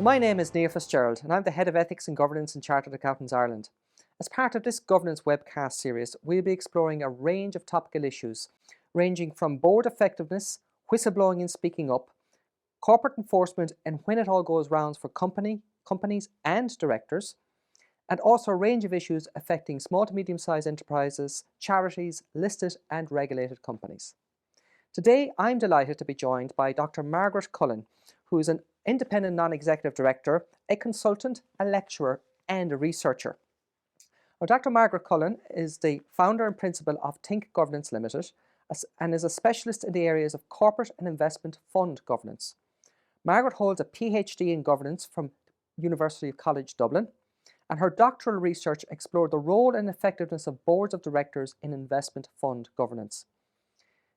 My name is Neil Fitzgerald and I'm the Head of Ethics and Governance in Chartered Accountants Ireland. As part of this governance webcast series, we'll be exploring a range of topical issues ranging from board effectiveness, whistleblowing and speaking up, corporate enforcement and when it all goes round for companies and directors, and also a range of issues affecting small to medium-sized enterprises, charities, listed and regulated companies. Today, I'm delighted to be joined by Dr Margaret Cullen, who is an independent non-executive director, a consultant, a lecturer and a researcher. Now, Dr Margaret Cullen is the founder and principal of Think Governance Limited and is a specialist in the areas of corporate and investment fund governance. Margaret holds a PhD in governance from University College Dublin, and her doctoral research explored the role and effectiveness of boards of directors in investment fund governance.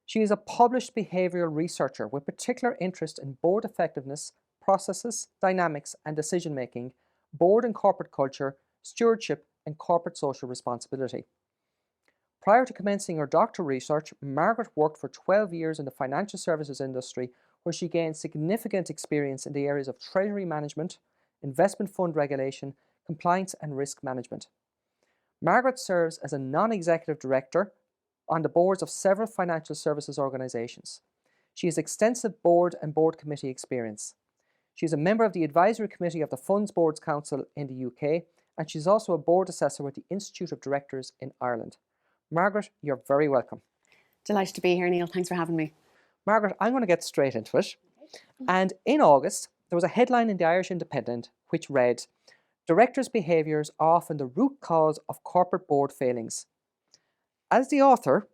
She is a published behavioural researcher with particular interest in board effectiveness, processes, dynamics and decision-making, board and corporate culture, stewardship and corporate social responsibility. Prior to commencing her doctoral research, Margaret worked for 12 years in the financial services industry, where she gained significant experience in the areas of treasury management, investment fund regulation, compliance and risk management. Margaret serves as a non-executive director on the boards of several financial services organisations. She has extensive board and board committee experience. She is a member of the advisory committee of the Funds Boards Council in the UK, and she's also a board assessor with the Institute of Directors in Ireland. Margaret, you're very welcome. Delighted to be here, Neil. Thanks for having me. Margaret, I'm going to get straight into it. And in August, there was a headline in the Irish Independent which read, "Directors' behaviours are often the root cause of corporate board failings." As the author,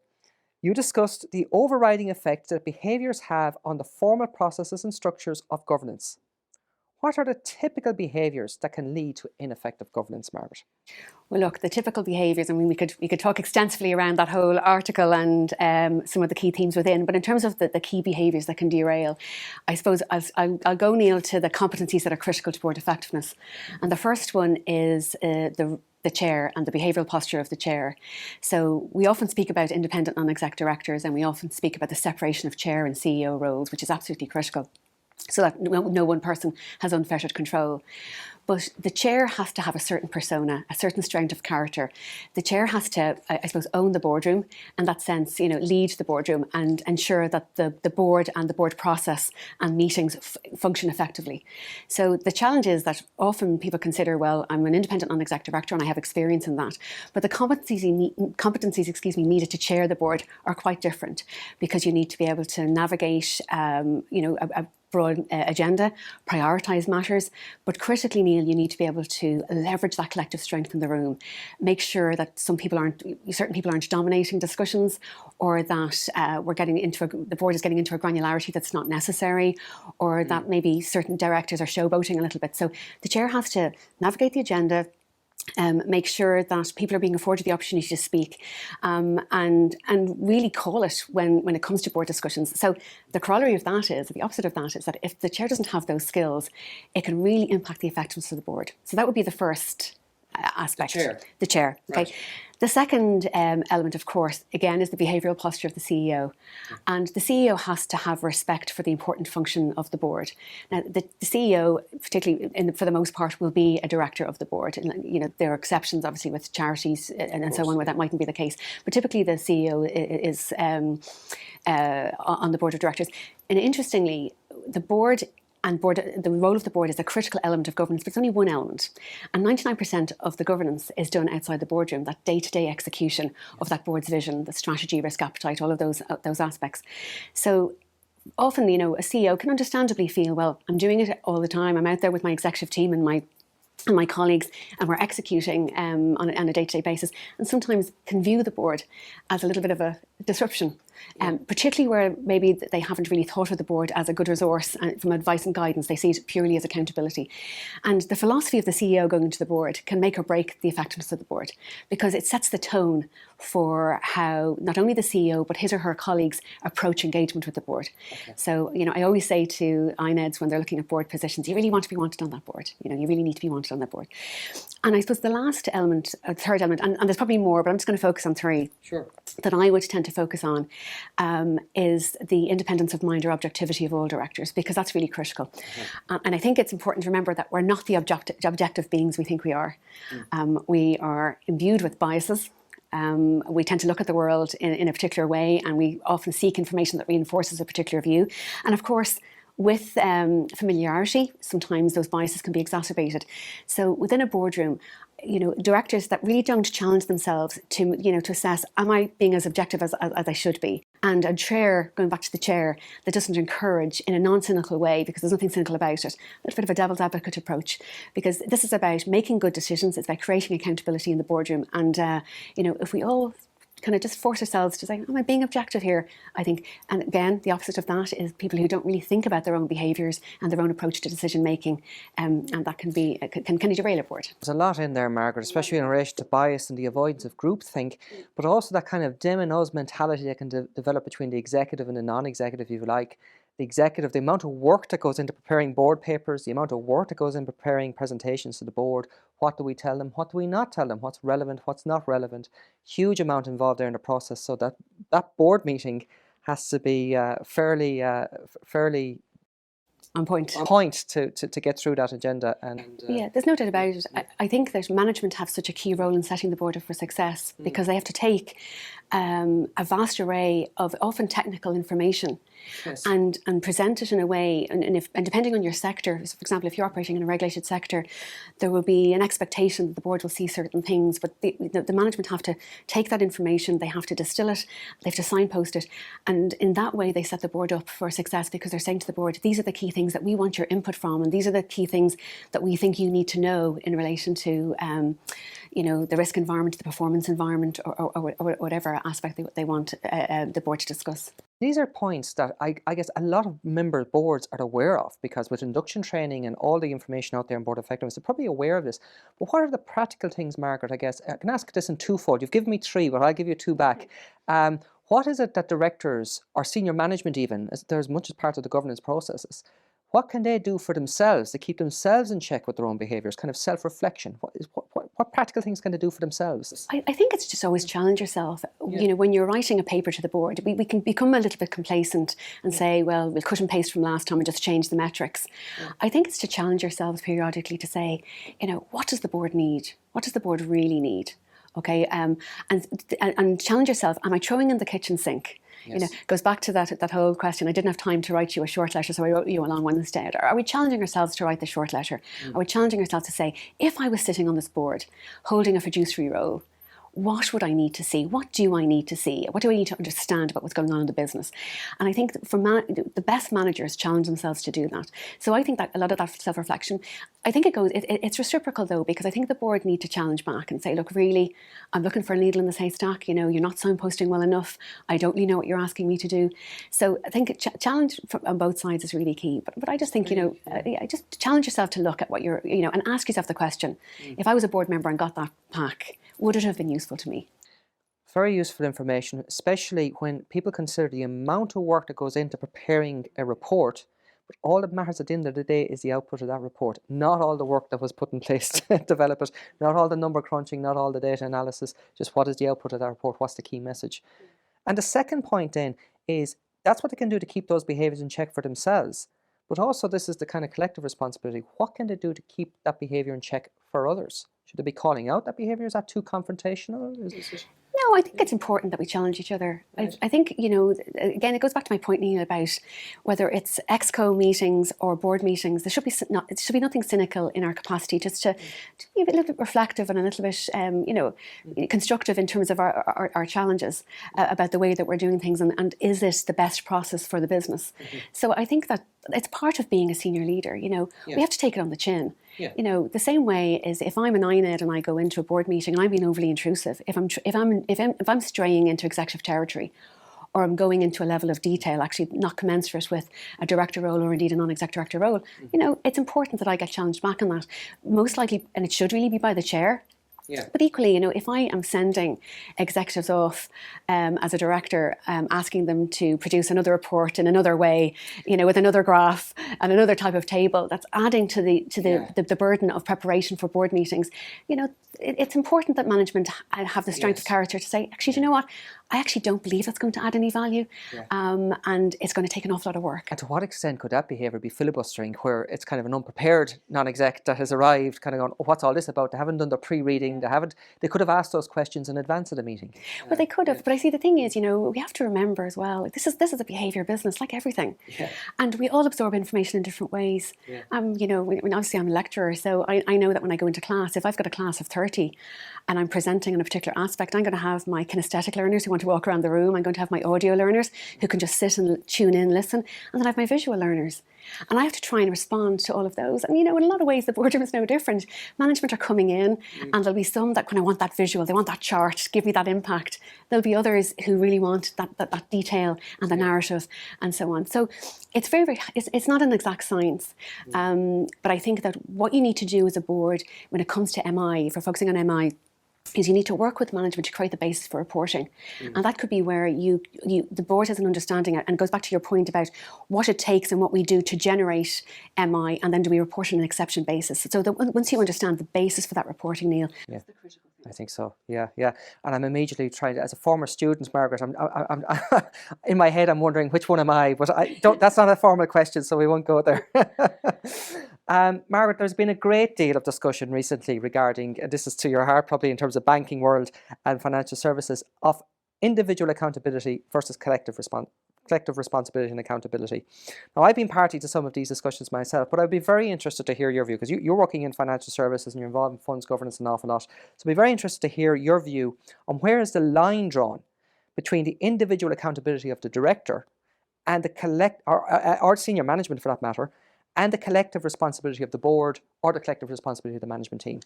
you discussed the overriding effect that behaviours have on the formal processes and structures of governance. What are the typical behaviours that can lead to ineffective governance, Margaret? Well, look, the typical behaviours, I mean, we could talk extensively around that whole article and some of the key themes within, but in terms of the key behaviours that can derail, I suppose I'll go, Neil, to the competencies that are critical to board effectiveness. And the first one is the chair and the behavioural posture of the chair. So we often speak about independent non-exec directors and we often speak about the separation of chair and CEO roles, which is absolutely critical, so that no one person has unfettered control. But the chair has to have a certain persona, a certain strength of character. The chair has to, I suppose, own the boardroom, in that sense, lead the boardroom and ensure that the board and the board process and meetings function effectively. So the challenge is that often people consider, well, I'm an independent non-exec director and I have experience in that. But the competencies needed to chair the board are quite different, because you need to be able to navigate, a broad agenda, prioritise matters, but critically, Neil, you need to be able to leverage that collective strength in the room. Make sure that certain people aren't dominating discussions, or that the board is getting into a granularity that's not necessary, or that maybe certain directors are showboating a little bit. So the chair has to navigate the agenda, make sure that people are being afforded the opportunity to speak, and really call it when it comes to board discussions. So the corollary of that is, the opposite of that is that if the chair doesn't have those skills, it can really impact the effectiveness of the board. So that would be the first aspect. The chair. Okay. Right. The second element, of course, again, is the behavioural posture of the CEO. And the CEO has to have respect for the important function of the board. Now, the CEO, particularly for the most part, will be a director of the board. And, there are exceptions, obviously, with charities and so on, where that mightn't be the case. But typically, the CEO is on the board of directors. And interestingly, the role of the board is a critical element of governance, but it's only one element. And 99% of the governance is done outside the boardroom, that day-to-day execution of that board's vision, the strategy, risk appetite, all of those aspects. So often, a CEO can understandably feel, well, I'm doing it all the time. I'm out there with my executive team and my colleagues, and we're executing on a day-to-day basis, and sometimes can view the board as a little bit of a disruption. Particularly where maybe they haven't really thought of the board as a good resource from advice and guidance. They see it purely as accountability. And the philosophy of the CEO going into the board can make or break the effectiveness of the board, because it sets the tone for how not only the CEO but his or her colleagues approach engagement with the board. Okay. So, I always say to INEDs when they're looking at board positions, you really want to be wanted on that board. You really need to be wanted on that board. And I suppose the third element, and there's probably more, but I'm just going to focus on three. Sure. That I would tend to focus on is the independence of mind or objectivity of all directors, because that's really critical. And I think it's important to remember that we're not the objective beings we think we are. We are imbued with biases. We tend to look at the world in a particular way, and we often seek information that reinforces a particular view. And of course, with familiarity, sometimes those biases can be exacerbated. So within a boardroom, directors that really don't challenge themselves to, to assess, am I being as objective as I should be? And a chair, going back to the chair, that doesn't encourage in a non-cynical way, because there's nothing cynical about it, a little bit of a devil's advocate approach, because this is about making good decisions. It's about creating accountability in the boardroom. And, if we all kind of just force ourselves to say, am I being objective here? I think, and again, the opposite of that is people who don't really think about their own behaviours and their own approach to decision making, and that can derail a board. There's a lot in there, Margaret, especially in relation to bias and the avoidance of groupthink, but also that kind of them and us mentality that can develop between the executive and the non-executive, if you like. The executive, the amount of work that goes into preparing board papers, the amount of work that goes in preparing presentations to the board. What do we tell them? What do we not tell them? What's relevant? What's not relevant? Huge amount involved there in the process. So that board meeting has to be fairly on point to get through that agenda. And yeah, there's no doubt about it. I think that management have such a key role in setting the board up for success, because they have to take a vast array of often technical information, yes, and present it in a way, and depending on your sector, so for example, if you're operating in a regulated sector, there will be an expectation that the board will see certain things, but the management have to take that information, they have to distill it, they have to signpost it, and in that way they set the board up for success, because they're saying to the board, these are the key things that we want your input from, and these are the key things that we think you need to know in relation to the risk environment, the performance environment, or whatever aspect they want the board to discuss. These are points that I guess a lot of member boards are aware of, because with induction training and all the information out there on board effectiveness, they're probably aware of this. But what are the practical things, Margaret? I guess I can ask this in twofold. You've given me three, but I'll give you two back. What is it that directors or senior management, even, they're as much as part of the governance processes, what can they do for themselves to keep themselves in check with their own behaviours, kind of self-reflection? What practical things can they do for themselves? I think it's just always challenge yourself. Yeah. When you're writing a paper to the board, we can become a little bit complacent and say, well, we'll cut and paste from last time and just change the metrics. Yeah. I think it's to challenge yourselves periodically to say, what does the board need? What does the board really need? Okay, and challenge yourself. Am I throwing in the kitchen sink? Yes. Goes back to that whole question. I didn't have time to write you a short letter, so I wrote you a long one instead. Or are we challenging ourselves to write the short letter? Are we challenging ourselves to say, if I was sitting on this board holding a fiduciary role, what would I need to see? What do I need to see? What do I need to understand about what's going on in the business? And I think that the best managers challenge themselves to do that. So I think that a lot of that self-reflection, I think it's reciprocal though, because I think the board need to challenge back and say, look, really, I'm looking for a needle in this haystack. You're not signposting well enough. I don't really know what you're asking me to do. So I think challenge on both sides is really key. But I just think, just challenge yourself to look at what you're, and ask yourself the question, if I was a board member and got that pack, would it have been useful to me? Very useful information, especially when people consider the amount of work that goes into preparing a report, but all that matters at the end of the day is the output of that report, not all the work that was put in place to develop it, not all the number crunching, not all the data analysis, just what is the output of that report, what's the key message. And the second point then is that's what they can do to keep those behaviours in check for themselves. But also this is the kind of collective responsibility. What can they do to keep that behaviour in check for others? Should they be calling out that behaviour? Is that too confrontational? No, I think it's important that we challenge each other. Right. I think, again, it goes back to my point, Neil, about whether it's exco meetings or board meetings, it should be nothing cynical in our capacity, just to be a little bit reflective and a little bit, constructive in terms of our challenges about the way that we're doing things, and is this the best process for the business? Mm-hmm. So I think that it's part of being a senior leader. We have to take it on the chin. Yeah. The same way is if I'm an INED and I go into a board meeting and I'm being overly intrusive, if I'm straying into executive territory, or I'm going into a level of detail actually not commensurate with a director role or indeed a non-exec director role, it's important that I get challenged back on that. Most likely, and it should really be by the chair. Yeah. But equally, if I am sending executives off as a director, asking them to produce another report in another way, with another graph and another type of table, that's adding to the burden of preparation for board meetings. It's important that management have the strength of character to say, actually, you know what, I actually don't believe that's going to add any value, and it's going to take an awful lot of work. And to what extent could that behaviour be filibustering, where it's kind of an unprepared non-exec that has arrived, kind of going, oh, what's all this about? They haven't done their pre-reading. They could have asked those questions in advance of the meeting. Well, they could have, but I see the thing is, we have to remember as well, this is a behaviour business, like everything, and we all absorb information in different ways. Obviously I'm a lecturer, so I know that when I go into class, if I've got a class of 30 and I'm presenting on a particular aspect, I'm going to have my kinesthetic learners who want to walk around the room. I'm going to have my audio learners who can just sit and tune in, listen, and then I have my visual learners. And I have to try and respond to all of those. And, in a lot of ways, the boardroom is no different. Management are coming in, and there'll be some that kind of want that visual, they want that chart, give me that impact. There'll be others who really want that detail and the narrative and so on. So it's it's not an exact science. But I think that what you need to do as a board when it comes to MI, if we're focusing on MI, is you need to work with management to create the basis for reporting. And that could be where the board has an understanding, and goes back to your point about what it takes and what we do to generate MI, and then do we report on an exception basis. So that once you understand the basis for that reporting, Neil, that's the critical thing. I think so. Yeah. And I'm immediately trying to, as a former student, Margaret, I'm in my head, I'm wondering which one am I, but that's not a formal question, so we won't go there. Margaret, there's been a great deal of discussion recently regarding, and this is to your heart probably in terms of banking world and financial services, of individual accountability versus collective responsibility and accountability. Now, I've been party to some of these discussions myself, but I'd be very interested to hear your view, because you're working in financial services and you're involved in funds governance an awful lot. So I'd be very interested to hear your view on where is the line drawn between the individual accountability of the director and the or senior management for that matter, and the collective responsibility of the board or the collective responsibility of the management team.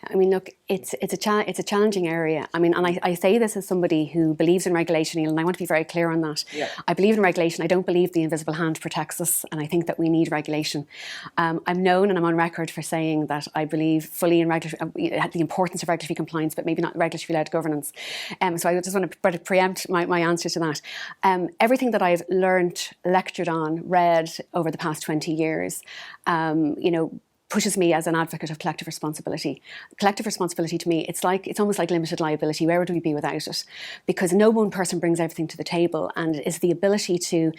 I mean, look, it's a challenging area. I mean, and I say this as somebody who believes in regulation, and I want to be very clear on that. I believe in regulation. I don't believe the invisible hand protects us, and I think that we need regulation. I'm known and I'm on record for saying that I believe fully in the importance of regulatory compliance, but maybe not regulatory-led governance. So I just want to preempt my answer to that. Everything that I've learnt, lectured on, read over the past 20 years, pushes me as an advocate of collective responsibility. Collective responsibility to me, it's almost like limited liability. Where would we be without it? Because no one person brings everything to the table, and it's the ability to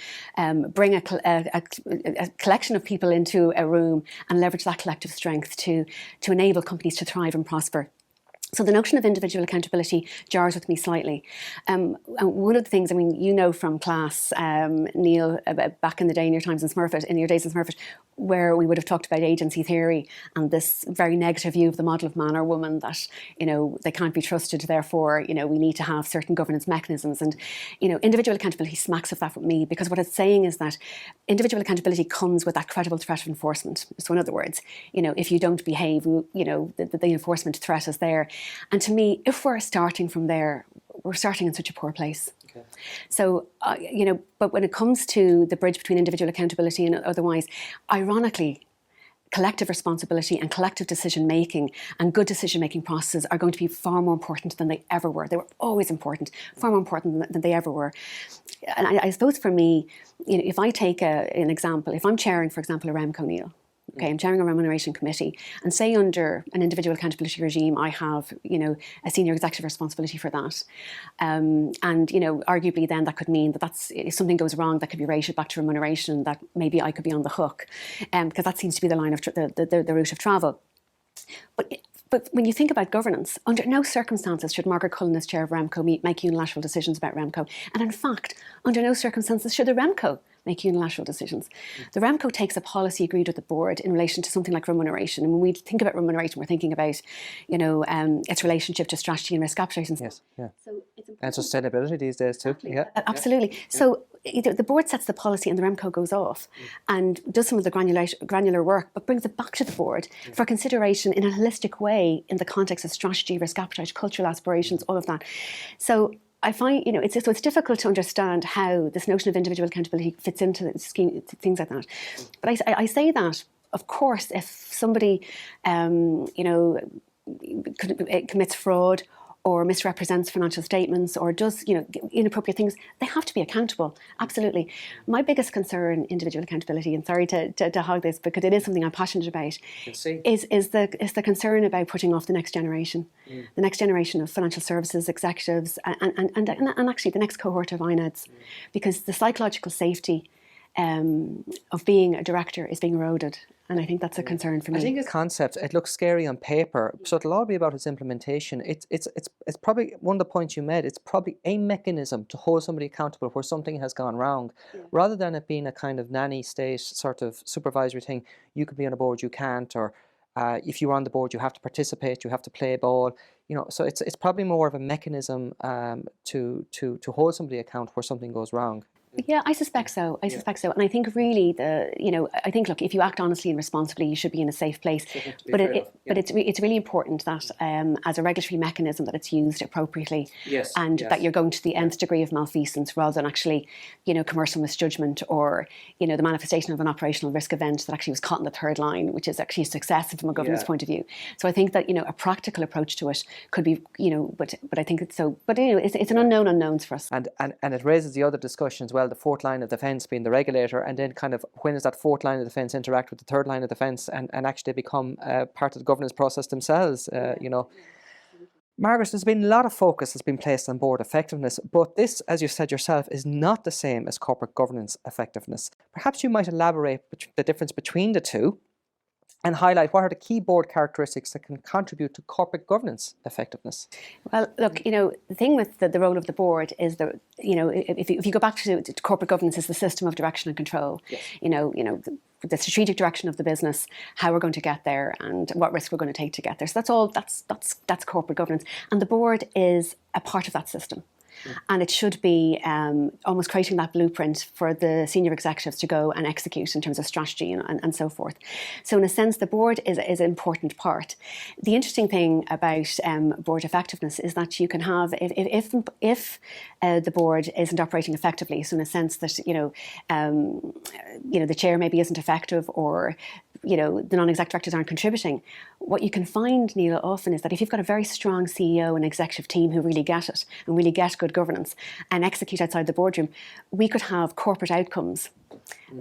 bring a collection of people into a room and leverage that collective strength to enable companies to thrive and prosper. So the notion of individual accountability jars with me slightly. And one of the things, I mean, from class, Neil, back in the day in your days in Smurfit, where we would have talked about agency theory and this very negative view of the model of man or woman that, they can't be trusted, therefore, we need to have certain governance mechanisms. And, individual accountability smacks of that with me, because what it's saying is that individual accountability comes with that credible threat of enforcement. So in other words, if you don't behave, the enforcement threat is there. And to me, if we're starting from there, we're starting in such a poor place. Okay. So, but when it comes to the bridge between individual accountability and otherwise, ironically, collective responsibility and collective decision-making and good decision-making processes are going to be far more important than they ever were. They were always important, far more important than they ever were. And I suppose for me, if I take an example, if I'm chairing, for example, a REMCO, Neil, okay, I'm chairing a remuneration committee, and say under an individual accountability regime, I have, a senior executive responsibility for that. And, arguably then that could mean that if something goes wrong, that could be rated back to remuneration, that maybe I could be on the hook, because that seems to be the line of the route of travel. But when you think about governance, under no circumstances should Margaret Cullen, as chair of REMCO, make unilateral decisions about REMCO. And in fact, under no circumstances should the REMCO make unilateral decisions. The REMCO takes a policy agreed with the board in relation to something like remuneration. And when we think about remuneration, we're thinking about, its relationship to strategy and risk appetite. Yes, yeah. So it's and sustainability these days too. Exactly. Yeah, absolutely. Yeah. So the board sets the policy and the REMCO goes off and does some of the granular work, but brings it back to the board for consideration in a holistic way in the context of strategy, risk appetite, cultural aspirations, all of that. So I find, it's difficult to understand how this notion of individual accountability fits into the scheme, things like that. But I say that, of course, if somebody, commits fraud or misrepresents financial statements or does, inappropriate things, they have to be accountable. Absolutely. My biggest concern, individual accountability, and sorry to hog this because it is something I'm passionate about, is the concern about putting off the next generation, the next generation of financial services executives, and actually the next cohort of INEDs, because the psychological safety of being a director is being eroded. And I think that's a concern for me. I think the concept, it looks scary on paper, so it'll all be about its implementation. It's probably one of the points you made. It's probably a mechanism to hold somebody accountable where something has gone wrong, rather than it being a kind of nanny state sort of supervisory thing. You could be on a board, you can't, or if you're on the board, you have to participate, you have to play ball. So it's probably more of a mechanism to hold somebody account where something goes wrong. Yeah, I suspect so. And I think really look, if you act honestly and responsibly, you should be in a safe place. But it's really important that as a regulatory mechanism that it's used appropriately, that you're going to the nth degree of malfeasance rather than actually, commercial misjudgment or, the manifestation of an operational risk event that actually was caught in the third line, which is actually successive from a governance point of view. So I think that, a practical approach to it could be, but I think it's so, but it's an unknown unknowns for us. And it raises the other discussion as well, the fourth line of defence being the regulator, and then kind of when does that fourth line of defence interact with the third line of defence and actually become part of the governance process themselves, Margaret, there's been a lot of focus that's been placed on board effectiveness, but this, as you said yourself, is not the same as corporate governance effectiveness. Perhaps you might elaborate the difference between the two and highlight what are the key board characteristics that can contribute to corporate governance effectiveness. Well, look, the thing with the role of the board is that, if you go back to corporate governance, is the system of direction and control. Yes. The strategic direction of the business, how we're going to get there, and what risk we're going to take to get there. So that's corporate governance, and the board is a part of that system. And it should be almost creating that blueprint for the senior executives to go and execute in terms of strategy and so forth. So in a sense, the board is an important part. The interesting thing about board effectiveness is that you can have, if the board isn't operating effectively, so in a sense that, the chair maybe isn't effective, or the non-exec directors aren't contributing, what you can find, Neil, often is that if you've got a very strong CEO and executive team who really get it and really get good governance and execute outside the boardroom, we could have corporate outcomes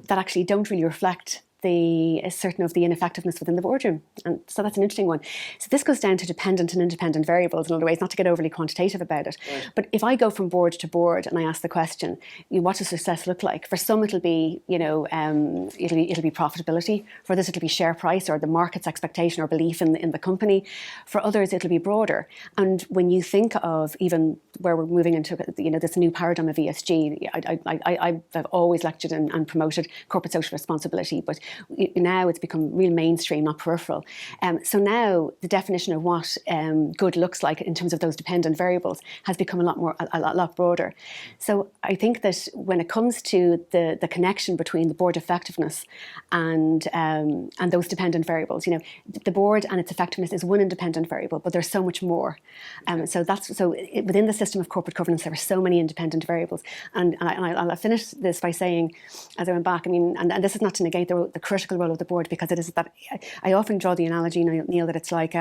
that actually don't really reflect certain of the ineffectiveness within the boardroom. And so that's an interesting one. So this goes down to dependent and independent variables in other ways, not to get overly quantitative about it. Right. But if I go from board to board and I ask the question, what does success look like? For some it'll be, it'll be profitability. For others it'll be share price or the market's expectation or belief in the company. For others it'll be broader. And when you think of even where we're moving into, this new paradigm of ESG, I've always lectured and promoted corporate social responsibility, but now it's become real mainstream, not peripheral. So now the definition of what good looks like in terms of those dependent variables has become a lot broader. So I think that when it comes to the connection between the board effectiveness and those dependent variables, the board and its effectiveness is one independent variable, but there's so much more. Within the system of corporate governance, there are so many independent variables. And I'll finish this by saying, as I went back, and this is not to negate the critical role of the board, because it is that I often draw the analogy, Neil, that it's like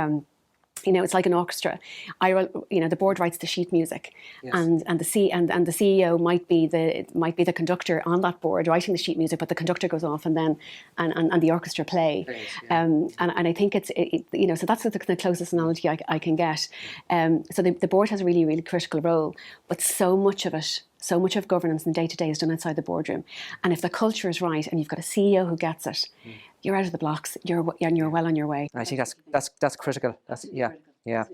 it's like an orchestra. The board writes the sheet music, yes. and the CEO might be the conductor on that board writing the sheet music, but the conductor goes off and the orchestra play. Yes, yeah. And I think so that's the closest analogy I can get. So the board has a really, really critical role, but so much of governance and day-to-day is done outside the boardroom. And if the culture is right and you've got a CEO who gets it, you're out of the blocks, you're well on your way. I think that's critical. Yeah.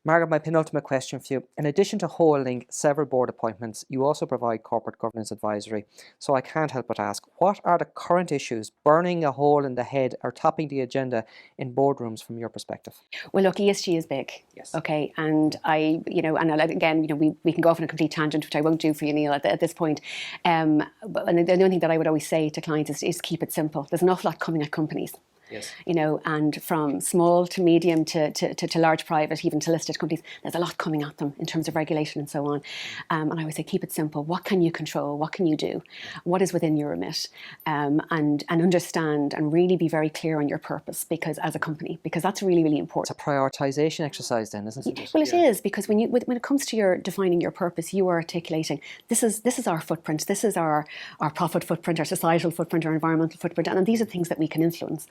Margaret, my penultimate question for you. In addition to holding several board appointments, you also provide corporate governance advisory. So I can't help but ask, what are the current issues burning a hole in the head or topping the agenda in boardrooms from your perspective? Well, look, ESG is big. Yes. Okay. And we can go off on a complete tangent, which I won't do for you, Neil, at this point. But the only thing that I would always say to clients is keep it simple. There's an awful lot coming at companies. Yes. You know, and from small to medium to large private, even to listed companies, there's a lot coming at them in terms of regulation and so on. And I would say keep it simple. What can you control? What can you do? What is within your remit? And understand and really be very clear on your purpose, because as a company, because that's really, really important. It's a prioritisation exercise then, isn't it? Well, it is, because when it comes to your defining your purpose, you are articulating this is our footprint, this is our profit footprint, our societal footprint, our environmental footprint, and these are things that we can influence.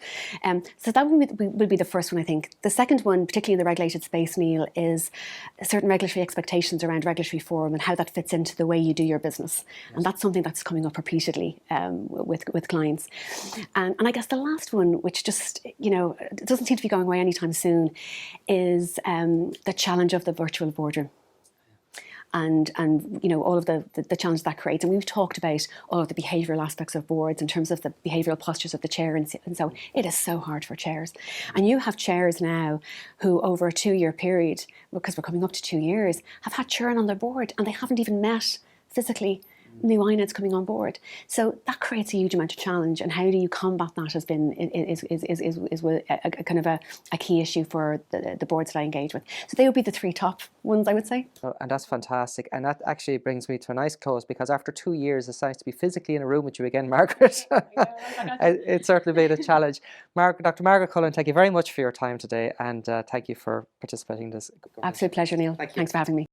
So that would be the first one, I think. The second one, particularly in the regulated space, Neil, is certain regulatory expectations around regulatory form and how that fits into the way you do your business. Yes. And that's something that's coming up repeatedly with clients. And I guess the last one, which just, you know, it doesn't seem to be going away anytime soon, is the challenge of the virtual boardroom. And you know, all of the challenge that creates. And we've talked about all of the behavioural aspects of boards in terms of the behavioural postures of the chair and so on. It is so hard for chairs. And you have chairs now who over a 2-year period, because we're coming up to 2 years, have had churn on their board and they haven't even met physically new INEDs coming on board. So that creates a huge amount of challenge, and how do you combat that has been is a kind of a key issue for the boards that I engage with. So they would be the 3 top ones, I would say. Oh, and that's fantastic, and that actually brings me to a nice close, because after 2 years it's nice to be physically in a room with you again, Margaret. It's certainly been a challenge. Dr Margaret Cullen, thank you very much for your time today, and thank you for participating in this. Absolute pleasure, Neil. Thanks for having me.